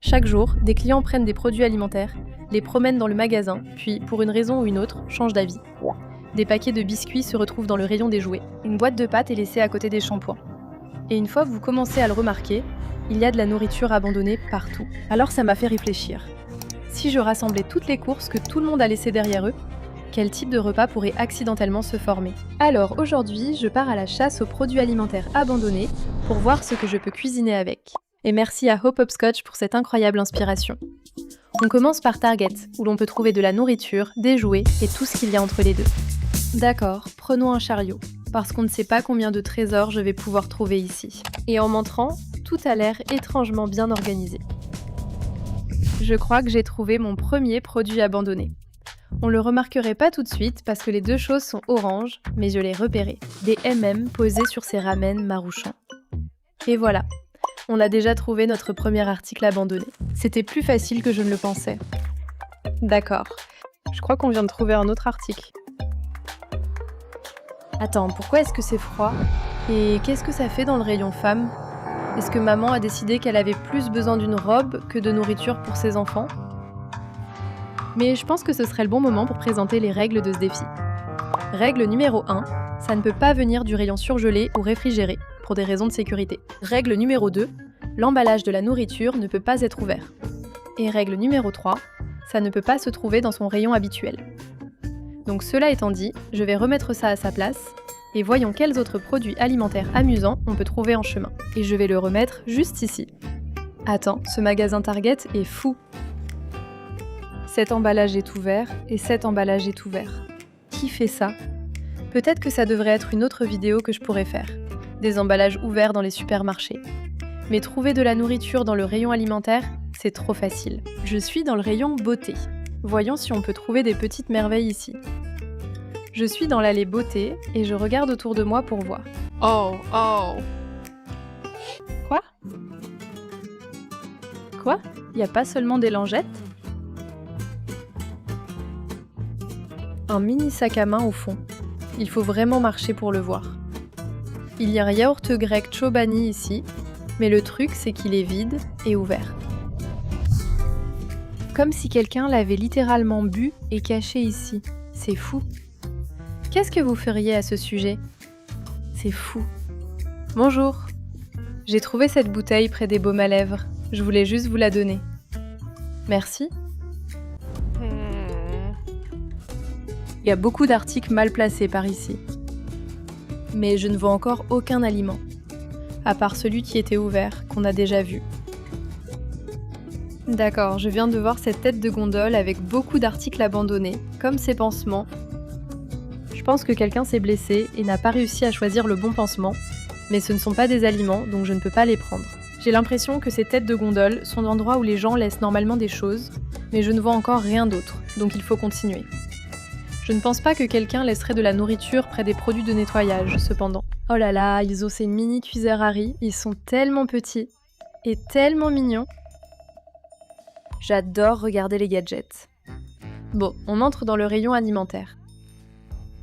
Chaque jour, des clients prennent des produits alimentaires, les promènent dans le magasin, puis, pour une raison ou une autre, changent d'avis. Des paquets de biscuits se retrouvent dans le rayon des jouets. Une boîte de pâtes est laissée à côté des shampoings. Et une fois vous commencez à le remarquer, il y a de la nourriture abandonnée partout. Alors ça m'a fait réfléchir. Si je rassemblais toutes les courses que tout le monde a laissées derrière eux, quel type de repas pourrait accidentellement se former? Alors aujourd'hui, je pars à la chasse aux produits alimentaires abandonnés pour voir ce que je peux cuisiner avec. Et merci à Hope Hopscotch pour cette incroyable inspiration. On commence par Target, où l'on peut trouver de la nourriture, des jouets et tout ce qu'il y a entre les deux. D'accord, prenons un chariot, parce qu'on ne sait pas combien de trésors je vais pouvoir trouver ici. Et en m'entrant, tout a l'air étrangement bien organisé. Je crois que j'ai trouvé mon premier produit abandonné. On le remarquerait pas tout de suite parce que les deux choses sont oranges, mais je l'ai repéré. Des M&M posés sur ces ramen marouchants. Et voilà, on a déjà trouvé notre premier article abandonné. C'était plus facile que je ne le pensais. D'accord, je crois qu'on vient de trouver un autre article. Attends, pourquoi est-ce que c'est froid? Et qu'est-ce que ça fait dans le rayon femmes? Est-ce que maman a décidé qu'elle avait plus besoin d'une robe que de nourriture pour ses enfants? Mais je pense que ce serait le bon moment pour présenter les règles de ce défi. Règle numéro 1, ça ne peut pas venir du rayon surgelé ou réfrigéré, pour des raisons de sécurité. Règle numéro 2, l'emballage de la nourriture ne peut pas être ouvert. Et règle numéro 3, ça ne peut pas se trouver dans son rayon habituel. Donc cela étant dit, je vais remettre ça à sa place, et voyons quels autres produits alimentaires amusants on peut trouver en chemin. Et je vais le remettre juste ici. Attends, ce magasin Target est fou! Cet emballage est ouvert, et cet emballage est ouvert. Qui fait ça? Peut-être que ça devrait être une autre vidéo que je pourrais faire. Des emballages ouverts dans les supermarchés. Mais trouver de la nourriture dans le rayon alimentaire, c'est trop facile. Je suis dans le rayon beauté. Voyons si on peut trouver des petites merveilles ici. Je suis dans l'allée beauté et je regarde autour de moi pour voir. Oh, oh! Quoi? Quoi? Y a pas seulement des lingettes? Un mini sac à main au fond. Il faut vraiment marcher pour le voir. Il y a un yaourt grec Chobani ici, mais le truc c'est qu'il est vide et ouvert. Comme si quelqu'un l'avait littéralement bu et caché ici. C'est fou. Qu'est-ce que vous feriez à ce sujet? C'est fou. Bonjour. J'ai trouvé cette bouteille près des baumes à lèvres. Je voulais juste vous la donner. Merci. Il y a beaucoup d'articles mal placés par ici. Mais je ne vois encore aucun aliment, à part celui qui était ouvert, qu'on a déjà vu. D'accord, je viens de voir cette tête de gondole avec beaucoup d'articles abandonnés, comme ces pansements. Je pense que quelqu'un s'est blessé et n'a pas réussi à choisir le bon pansement, mais ce ne sont pas des aliments, donc je ne peux pas les prendre. J'ai l'impression que ces têtes de gondole sont l'endroit où les gens laissent normalement des choses, mais je ne vois encore rien d'autre, donc il faut continuer. Je ne pense pas que quelqu'un laisserait de la nourriture près des produits de nettoyage, cependant. Oh là là, ils ont ces mini cuiseurs à riz, ils sont tellement petits et tellement mignons. J'adore regarder les gadgets. Bon, on entre dans le rayon alimentaire.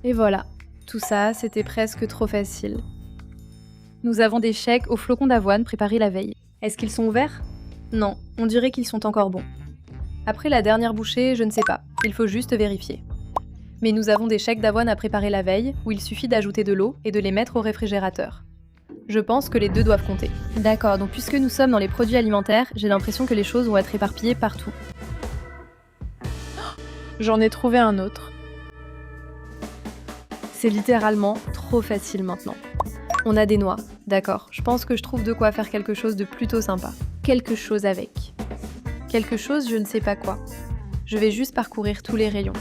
Et voilà, tout ça, c'était presque trop facile. Nous avons des chèques aux flocons d'avoine préparés la veille. Est-ce qu'ils sont ouverts? Non, on dirait qu'ils sont encore bons. Après la dernière bouchée, je ne sais pas, il faut juste vérifier. Mais nous avons des chèques d'avoine à préparer la veille, où il suffit d'ajouter de l'eau et de les mettre au réfrigérateur. Je pense que les deux doivent compter. D'accord, donc puisque nous sommes dans les produits alimentaires, j'ai l'impression que les choses vont être éparpillées partout. J'en ai trouvé un autre. C'est littéralement trop facile maintenant. On a des noix, d'accord, je pense que je trouve de quoi faire quelque chose de plutôt sympa. Quelque chose avec. Quelque chose, je ne sais pas quoi. Je vais juste parcourir tous les rayons.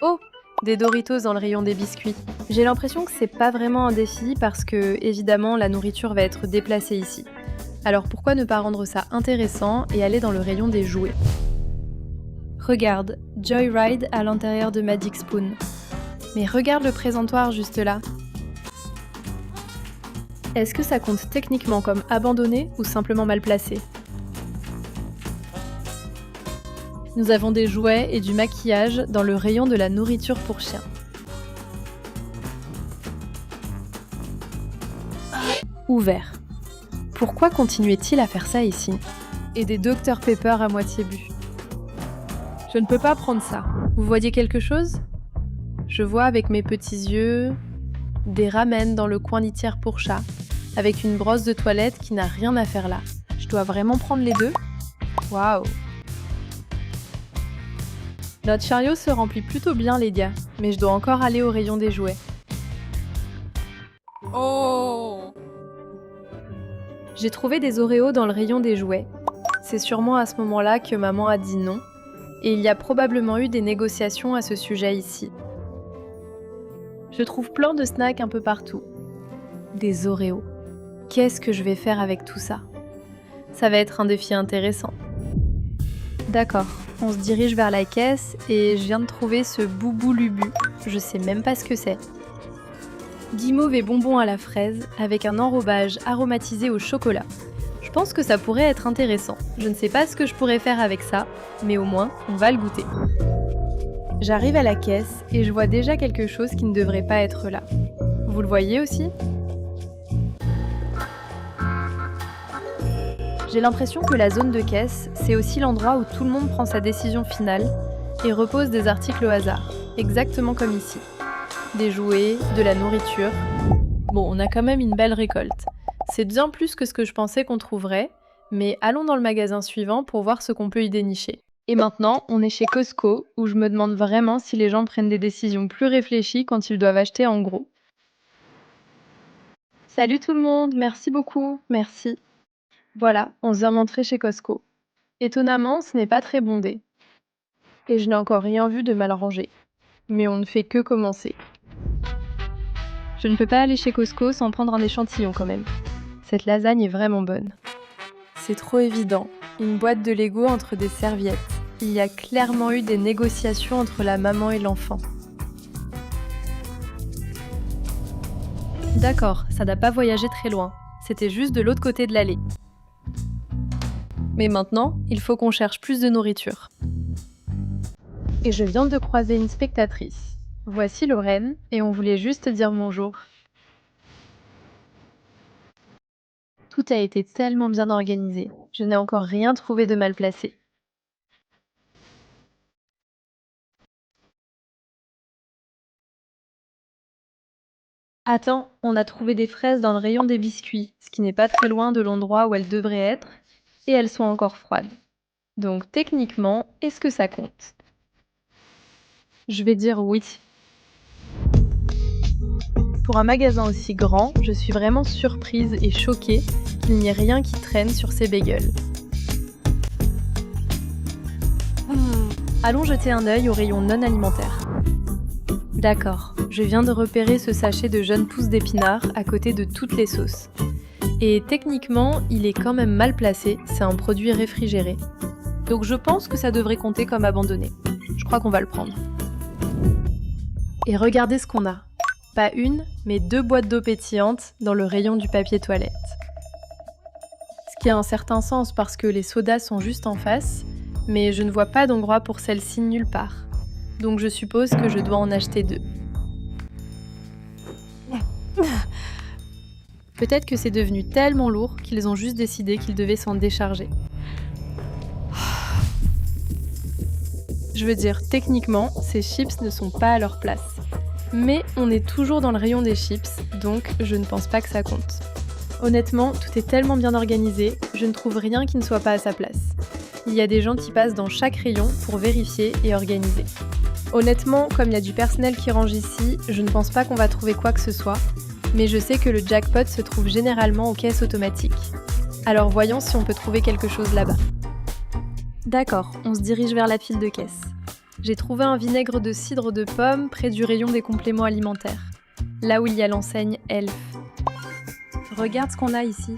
Oh, des Doritos dans le rayon des biscuits. J'ai l'impression que c'est pas vraiment un défi parce que, évidemment, la nourriture va être déplacée ici. Alors pourquoi ne pas rendre ça intéressant et aller dans le rayon des jouets? Regarde, Joyride à l'intérieur de Magic Spoon. Mais regarde le présentoir juste là. Est-ce que ça compte techniquement comme abandonné ou simplement mal placé? Nous avons des jouets et du maquillage dans le rayon de la nourriture pour chiens. Ouvert. Pourquoi continuait-il à faire ça ici? et des Dr Pepper à moitié bu. Je ne peux pas prendre ça. Vous voyez quelque chose? Je vois avec mes petits yeux des ramen dans le coin litière pour chat, avec une brosse de toilette qui n'a rien à faire là. Je dois vraiment prendre les deux? Waouh! Notre chariot se remplit plutôt bien, les gars, mais je dois encore aller au rayon des jouets. Oh! J'ai trouvé des Oreos dans le rayon des jouets. C'est sûrement à ce moment-là que maman a dit non, et il y a probablement eu des négociations à ce sujet ici. Je trouve plein de snacks un peu partout. Des Oreos. Qu'est-ce que je vais faire avec tout ça? Ça va être un défi intéressant. D'accord, on se dirige vers la caisse et je viens de trouver ce Boubou Lubu. Je sais même pas ce que c'est. Guimauve et bonbons à la fraise avec un enrobage aromatisé au chocolat. Je pense que ça pourrait être intéressant. Je ne sais pas ce que je pourrais faire avec ça, mais au moins, on va le goûter. J'arrive à la caisse et je vois déjà quelque chose qui ne devrait pas être là. Vous le voyez aussi? J'ai l'impression que la zone de caisse, c'est aussi l'endroit où tout le monde prend sa décision finale et repose des articles au hasard, exactement comme ici. Des jouets, de la nourriture. Bon, on a quand même une belle récolte. C'est bien plus que ce que je pensais qu'on trouverait, mais allons dans le magasin suivant pour voir ce qu'on peut y dénicher. Et maintenant, on est chez Costco, où je me demande vraiment si les gens prennent des décisions plus réfléchies quand ils doivent acheter en gros. Salut tout le monde, merci beaucoup, merci. Voilà, on vient d'entrer chez Costco. Étonnamment, ce n'est pas très bondé. Et je n'ai encore rien vu de mal rangé. Mais on ne fait que commencer. Je ne peux pas aller chez Costco sans prendre un échantillon quand même. Cette lasagne est vraiment bonne. C'est trop évident. Une boîte de Lego entre des serviettes. Il y a clairement eu des négociations entre la maman et l'enfant. D'accord, ça n'a pas voyagé très loin. C'était juste de l'autre côté de l'allée. Mais maintenant, il faut qu'on cherche plus de nourriture. Et je viens de croiser une spectatrice. Voici Lorraine, et on voulait juste dire bonjour. Tout a été tellement bien organisé. Je n'ai encore rien trouvé de mal placé. Attends, on a trouvé des fraises dans le rayon des biscuits, ce qui n'est pas très loin de l'endroit où elles devraient être, et elles sont encore froides. Donc techniquement, est-ce que ça compte? Je vais dire oui. Pour un magasin aussi grand, je suis vraiment surprise et choquée qu'il n'y ait rien qui traîne sur ces bagels. Allons jeter un œil au rayon non alimentaire. D'accord, je viens de repérer ce sachet de jeunes pousses d'épinards à côté de toutes les sauces. Et techniquement, il est quand même mal placé, c'est un produit réfrigéré. Donc je pense que ça devrait compter comme abandonné. Je crois qu'on va le prendre. Et regardez ce qu'on a. Pas une, mais 2 boîtes d'eau pétillante dans le rayon du papier toilette. Ce qui a un certain sens parce que les sodas sont juste en face, mais je ne vois pas d'endroit pour celle-ci nulle part. Donc je suppose que je dois en acheter 2. Peut-être que c'est devenu tellement lourd qu'ils ont juste décidé qu'ils devaient s'en décharger. Je veux dire, techniquement, ces chips ne sont pas à leur place. Mais on est toujours dans le rayon des chips, donc je ne pense pas que ça compte. Honnêtement, tout est tellement bien organisé, je ne trouve rien qui ne soit pas à sa place. Il y a des gens qui passent dans chaque rayon pour vérifier et organiser. Honnêtement, comme il y a du personnel qui range ici, je ne pense pas qu'on va trouver quoi que ce soit, mais je sais que le jackpot se trouve généralement aux caisses automatiques. Alors voyons si on peut trouver quelque chose là-bas. D'accord, on se dirige vers la pile de caisse. J'ai trouvé un vinaigre de cidre de pomme près du rayon des compléments alimentaires, là où il y a l'enseigne Elf. Regarde ce qu'on a ici.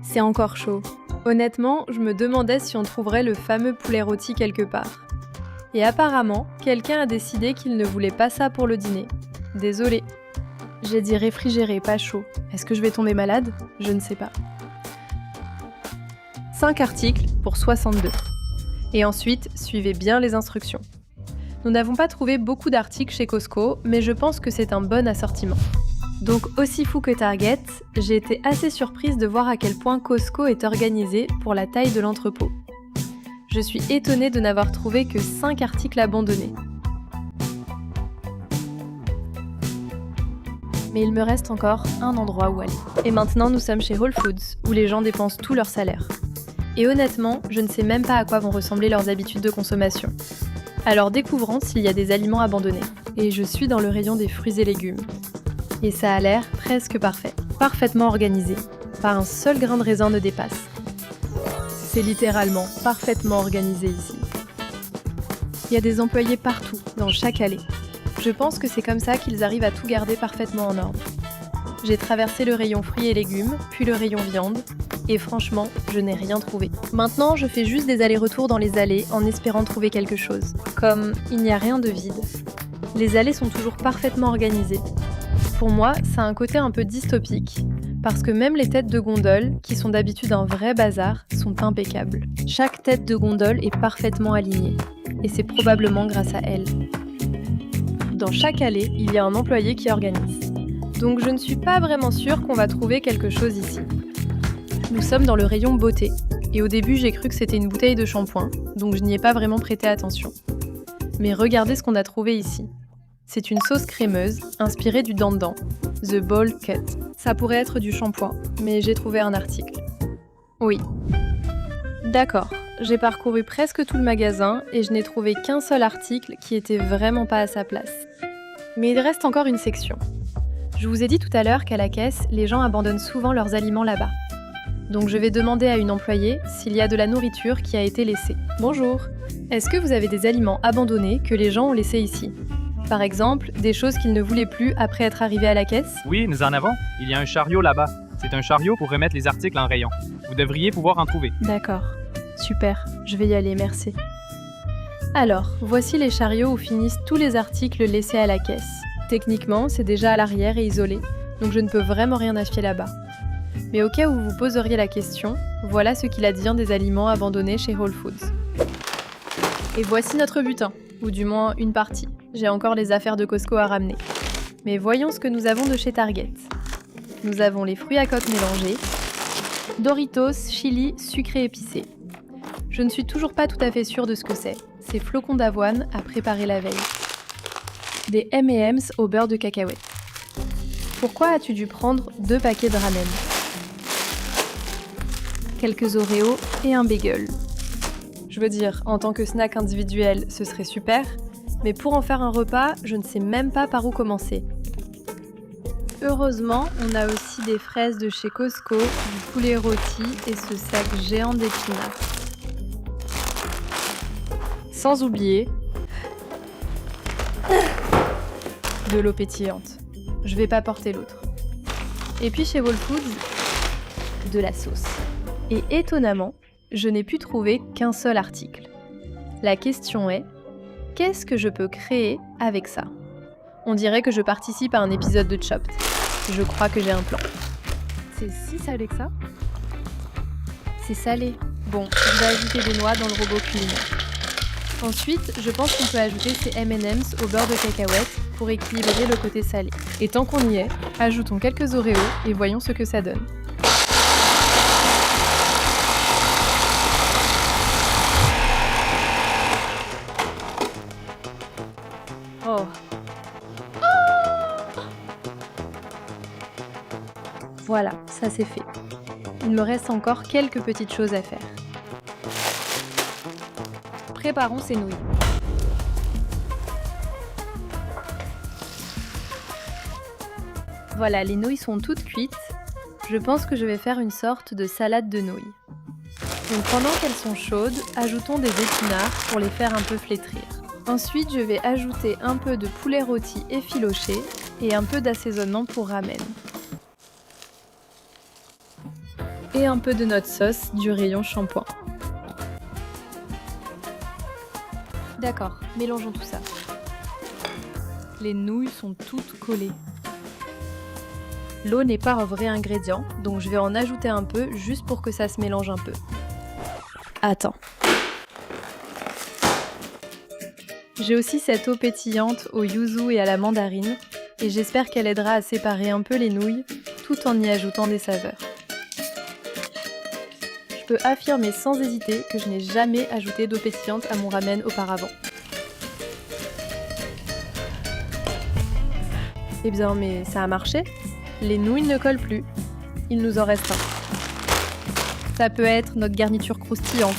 C'est encore chaud. Honnêtement, je me demandais si on trouverait le fameux poulet rôti quelque part. Et apparemment, quelqu'un a décidé qu'il ne voulait pas ça pour le dîner. Désolée. J'ai dit réfrigéré, pas chaud. Est-ce que je vais tomber malade? Je ne sais pas. 5 articles pour 62. Et ensuite, suivez bien les instructions. Nous n'avons pas trouvé beaucoup d'articles chez Costco, mais je pense que c'est un bon assortiment. Donc aussi fou que Target, j'ai été assez surprise de voir à quel point Costco est organisé pour la taille de l'entrepôt. Je suis étonnée de n'avoir trouvé que 5 articles abandonnés. Mais il me reste encore un endroit où aller. Et maintenant, nous sommes chez Whole Foods, où les gens dépensent tout leur salaire. Et honnêtement, je ne sais même pas à quoi vont ressembler leurs habitudes de consommation. Alors découvrons s'il y a des aliments abandonnés. Et je suis dans le rayon des fruits et légumes. Et ça a l'air presque parfait, parfaitement organisé. Pas un seul grain de raisin ne dépasse. C'est littéralement parfaitement organisé ici. Il y a des employés partout, dans chaque allée. Je pense que c'est comme ça qu'ils arrivent à tout garder parfaitement en ordre. J'ai traversé le rayon fruits et légumes, puis le rayon viande, et franchement, je n'ai rien trouvé. Maintenant, je fais juste des allers-retours dans les allées en espérant trouver quelque chose. Comme il n'y a rien de vide. Les allées sont toujours parfaitement organisées. Pour moi, ça a un côté un peu dystopique, parce que même les têtes de gondole, qui sont d'habitude un vrai bazar, sont impeccables. Chaque tête de gondole est parfaitement alignée, et c'est probablement grâce à elle. Dans chaque allée, il y a un employé qui organise. Donc je ne suis pas vraiment sûre qu'on va trouver quelque chose ici. Nous sommes dans le rayon beauté, et au début j'ai cru que c'était une bouteille de shampoing, donc je n'y ai pas vraiment prêté attention. Mais regardez ce qu'on a trouvé ici. C'est une sauce crémeuse, inspirée du dandan, The Bowl Cut. Ça pourrait être du shampoing, mais j'ai trouvé un article. Oui. D'accord, j'ai parcouru presque tout le magasin et je n'ai trouvé qu'un seul article qui était vraiment pas à sa place. Mais il reste encore une section. Je vous ai dit tout à l'heure qu'à la caisse, les gens abandonnent souvent leurs aliments là-bas. Donc je vais demander à une employée s'il y a de la nourriture qui a été laissée. Bonjour, est-ce que vous avez des aliments abandonnés que les gens ont laissés ici ? Par exemple, des choses qu'ils ne voulaient plus après être arrivés à la caisse ? Oui, nous en avons. Il y a un chariot là-bas. C'est un chariot pour remettre les articles en rayon. Vous devriez pouvoir en trouver. D'accord. Super, je vais y aller, merci. Alors, voici les chariots où finissent tous les articles laissés à la caisse. Techniquement, c'est déjà à l'arrière et isolé, donc je ne peux vraiment rien acheter là-bas. Mais au cas où vous poseriez la question, voilà ce qu'il advient des aliments abandonnés chez Whole Foods. Et voici notre butin, ou du moins une partie. J'ai encore les affaires de Costco à ramener. Mais voyons ce que nous avons de chez Target. Nous avons les fruits à coque mélangés, Doritos, chili, sucré épicé. Je ne suis toujours pas tout à fait sûre de ce que c'est. C'est flocons d'avoine à préparer la veille. Des M&M's au beurre de cacahuète. Pourquoi as-tu dû prendre 2 paquets de ramen ? Quelques Oreos et un bagel. Je veux dire, en tant que snack individuel, ce serait super, mais pour en faire un repas, je ne sais même pas par où commencer. Heureusement, on a aussi des fraises de chez Costco, du poulet rôti et ce sac géant d'épinards. Sans oublier de l'eau pétillante. Je vais pas porter l'autre. Et puis chez Whole Foods, de la sauce. Et étonnamment, je n'ai pu trouver qu'un seul article. La question est, qu'est-ce que je peux créer avec ça ? On dirait que je participe à un épisode de Chopped. Je crois que j'ai un plan. C'est si salé que ça ? C'est salé. Bon, je vais ajouter des noix dans le robot culinaire. Ensuite, je pense qu'on peut ajouter ces M&M's au beurre de cacahuète pour équilibrer le côté salé. Et tant qu'on y est, ajoutons quelques Oreos et voyons ce que ça donne. Oh. Voilà, ça c'est fait. Il me reste encore quelques petites choses à faire. Préparons ces nouilles. Voilà, les nouilles sont toutes cuites. Je pense que je vais faire une sorte de salade de nouilles. Donc pendant qu'elles sont chaudes, ajoutons des épinards pour les faire un peu flétrir. Ensuite, je vais ajouter un peu de poulet rôti effiloché et un peu d'assaisonnement pour ramen. Et un peu de notre sauce du rayon shampoing. D'accord, mélangeons tout ça. Les nouilles sont toutes collées. L'eau n'est pas un vrai ingrédient, donc je vais en ajouter un peu juste pour que ça se mélange un peu. Attends. J'ai aussi cette eau pétillante au yuzu et à la mandarine, et j'espère qu'elle aidera à séparer un peu les nouilles tout en y ajoutant des saveurs. Je peux affirmer sans hésiter que je n'ai jamais ajouté d'eau pétillante à mon ramen auparavant. Eh bien, mais ça a marché. Les nouilles ne collent plus. Il nous en reste un. Ça peut être notre garniture croustillante.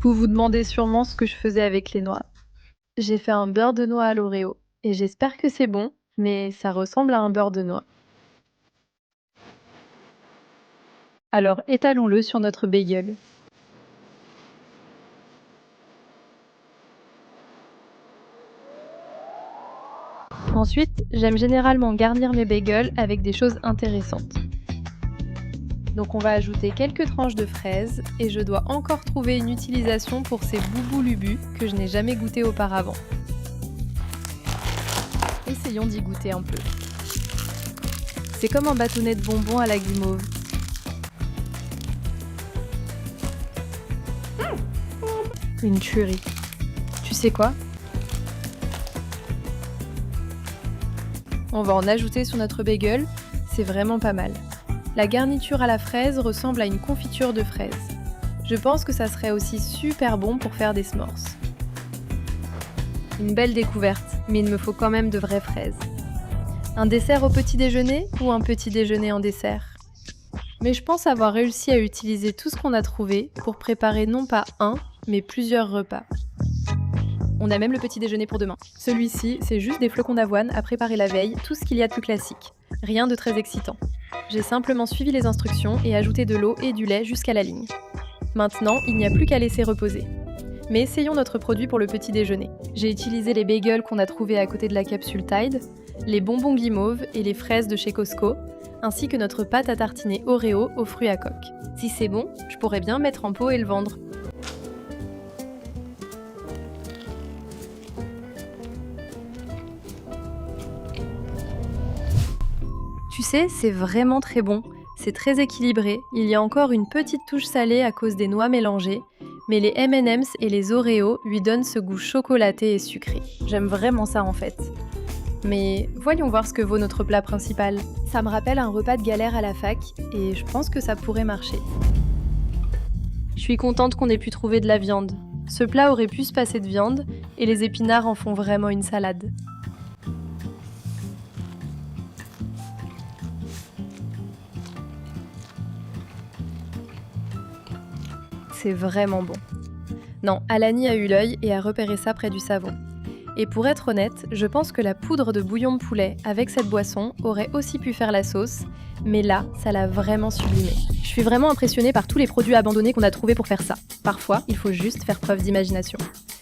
Vous vous demandez sûrement ce que je faisais avec les noix. J'ai fait un beurre de noix à l'Oreo et j'espère que c'est bon, mais ça ressemble à un beurre de noix. Alors étalons-le sur notre bagel. Ensuite, j'aime généralement garnir mes bagels avec des choses intéressantes. Donc on va ajouter quelques tranches de fraises et je dois encore trouver une utilisation pour ces boubou-lubus que je n'ai jamais goûté auparavant. Essayons d'y goûter un peu. C'est comme un bâtonnet de bonbons à la guimauve. Une tuerie. Tu sais quoi ? On va en ajouter sur notre bagel, c'est vraiment pas mal. La garniture à la fraise ressemble à une confiture de fraises. Je pense que ça serait aussi super bon pour faire des s'mores. Une belle découverte, mais il me faut quand même de vraies fraises. Un dessert au petit déjeuner ou un petit déjeuner en dessert ? Mais je pense avoir réussi à utiliser tout ce qu'on a trouvé pour préparer non pas un, mais plusieurs repas. On a même le petit déjeuner pour demain. Celui-ci, c'est juste des flocons d'avoine à préparer la veille, tout ce qu'il y a de plus classique. Rien de très excitant. J'ai simplement suivi les instructions et ajouté de l'eau et du lait jusqu'à la ligne. Maintenant, il n'y a plus qu'à laisser reposer. Mais essayons notre produit pour le petit déjeuner. J'ai utilisé les bagels qu'on a trouvés à côté de la capsule Tide, les bonbons guimauve et les fraises de chez Costco, ainsi que notre pâte à tartiner Oreo aux fruits à coque. Si c'est bon, je pourrais bien mettre en pot et le vendre. Tu sais, c'est vraiment très bon. C'est très équilibré. Il y a encore une petite touche salée à cause des noix mélangées, mais les M&M's et les Oreos lui donnent ce goût chocolaté et sucré. J'aime vraiment ça en fait. Mais voyons voir ce que vaut notre plat principal. Ça me rappelle un repas de galère à la fac et je pense que ça pourrait marcher. Je suis contente qu'on ait pu trouver de la viande. Ce plat aurait pu se passer de viande et les épinards en font vraiment une salade. C'est vraiment bon. Non, Alani a eu l'œil et a repéré ça près du savon. Et pour être honnête, je pense que la poudre de bouillon de poulet avec cette boisson aurait aussi pu faire la sauce, mais là, ça l'a vraiment sublimé. Je suis vraiment impressionnée par tous les produits abandonnés qu'on a trouvés pour faire ça. Parfois, il faut juste faire preuve d'imagination.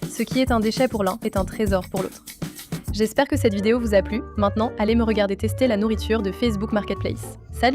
Ce qui est un déchet pour l'un est un trésor pour l'autre. J'espère que cette vidéo vous a plu. Maintenant, allez me regarder tester la nourriture de Facebook Marketplace. Salut!